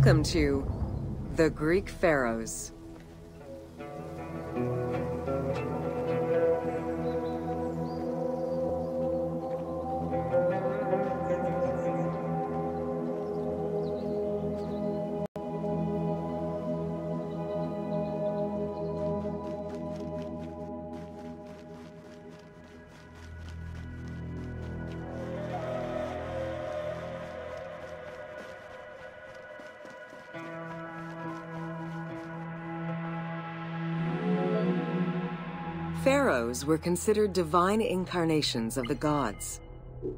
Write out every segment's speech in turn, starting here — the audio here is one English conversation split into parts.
Welcome to the Greek Pharaohs. Pharaohs were considered divine incarnations of the gods.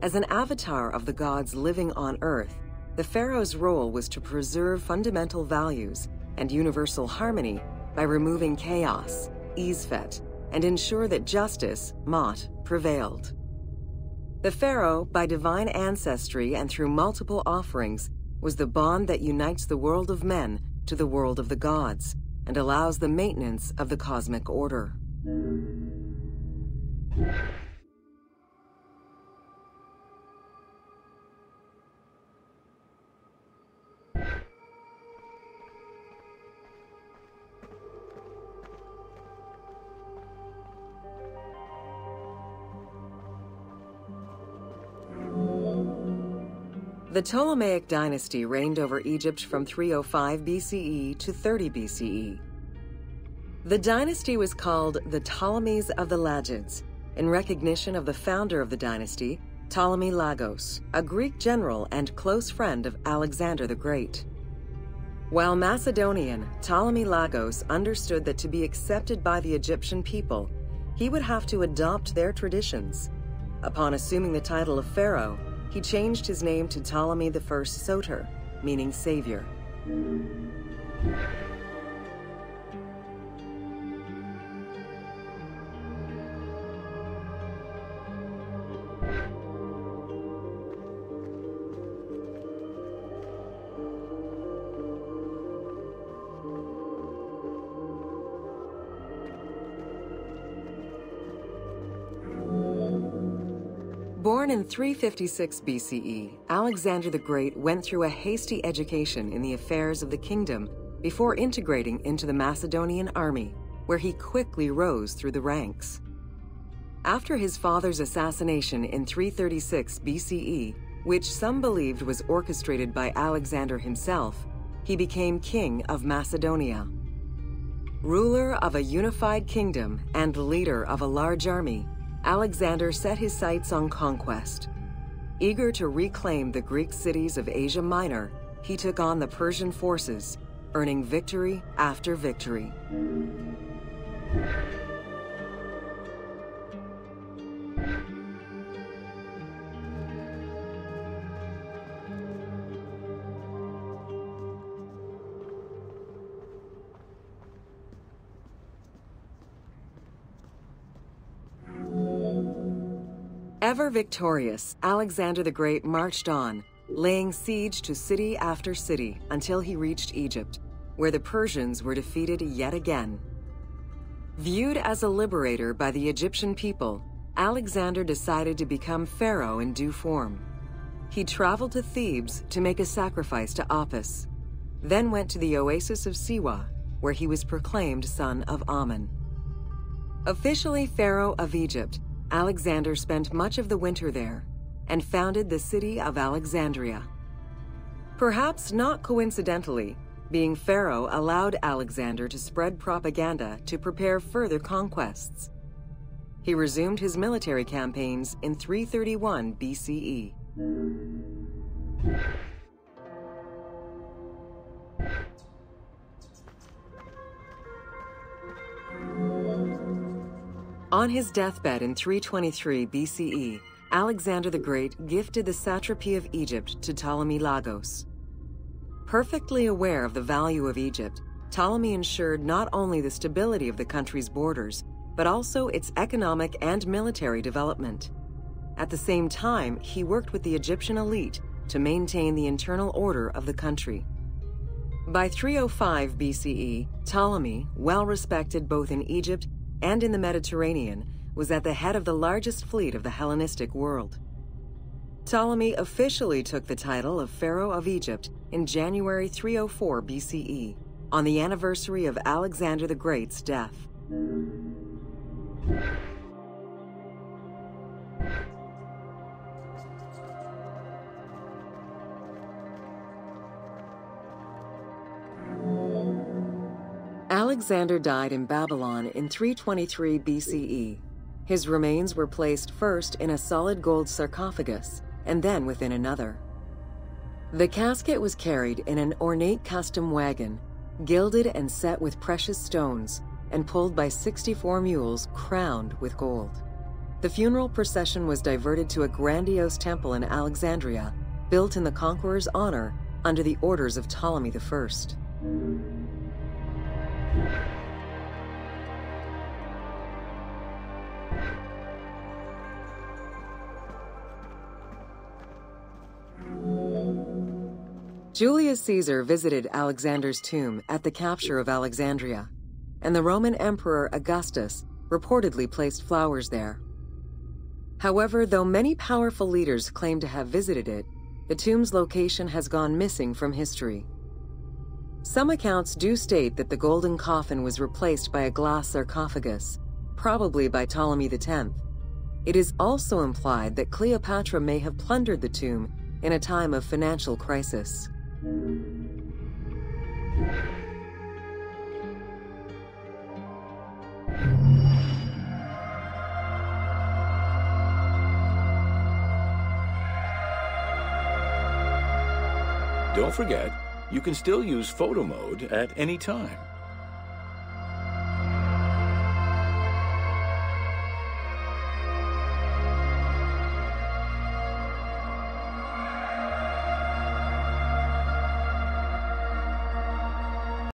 As an avatar of the gods living on Earth, the pharaoh's role was to preserve fundamental values and universal harmony by removing chaos, Isfet, and ensure that justice, Mot, prevailed. The pharaoh, by divine ancestry and through multiple offerings, was the bond that unites the world of men to the world of the gods and allows the maintenance of the cosmic order. The Ptolemaic dynasty reigned over Egypt from 305 BCE to 30 BCE. The dynasty was called the Ptolemies of the Lagids, in recognition of the founder of the dynasty, Ptolemy Lagos, a Greek general and close friend of Alexander the Great. While Macedonian, Ptolemy Lagos understood that to be accepted by the Egyptian people, he would have to adopt their traditions. Upon assuming the title of pharaoh, he changed his name to Ptolemy I Soter, meaning savior. Born in 356 BCE, Alexander the Great went through a hasty education in the affairs of the kingdom before integrating into the Macedonian army, where he quickly rose through the ranks. After his father's assassination in 336 BCE, which some believed was orchestrated by Alexander himself, he became king of Macedonia. Ruler of a unified kingdom and leader of a large army, Alexander set his sights on conquest. Eager to reclaim the Greek cities of Asia Minor, he took on the Persian forces, earning victory after victory. Ever victorious, Alexander the Great marched on, laying siege to city after city until he reached Egypt, where the Persians were defeated yet again. Viewed as a liberator by the Egyptian people, Alexander decided to become pharaoh in due form. He traveled to Thebes to make a sacrifice to Apis, then went to the oasis of Siwa, where he was proclaimed son of Amun. Officially pharaoh of Egypt, Alexander spent much of the winter there and founded the city of Alexandria. Perhaps not coincidentally, being pharaoh allowed Alexander to spread propaganda to prepare further conquests. He resumed his military campaigns in 331 BCE. On his deathbed in 323 BCE, Alexander the Great gifted the satrapy of Egypt to Ptolemy Lagos. Perfectly aware of the value of Egypt, Ptolemy ensured not only the stability of the country's borders, but also its economic and military development. At the same time, he worked with the Egyptian elite to maintain the internal order of the country. By 305 BCE, Ptolemy, well respected both in Egypt and in the Mediterranean, was at the head of the largest fleet of the Hellenistic world. Ptolemy officially took the title of Pharaoh of Egypt in January 304 BCE, on the anniversary of Alexander the Great's death. Alexander died in Babylon in 323 BCE. His remains were placed first in a solid gold sarcophagus, and then within another. The casket was carried in an ornate custom wagon, gilded and set with precious stones, and pulled by 64 mules crowned with gold. The funeral procession was diverted to a grandiose temple in Alexandria, built in the conqueror's honor under the orders of Ptolemy I. Julius Caesar visited Alexander's tomb at the capture of Alexandria, and the Roman Emperor Augustus reportedly placed flowers there. However, though many powerful leaders claim to have visited it, the tomb's location has gone missing from history. Some accounts do state that the golden coffin was replaced by a glass sarcophagus, probably by Ptolemy X. It is also implied that Cleopatra may have plundered the tomb in a time of financial crisis. Don't forget, you can still use photo mode at any time.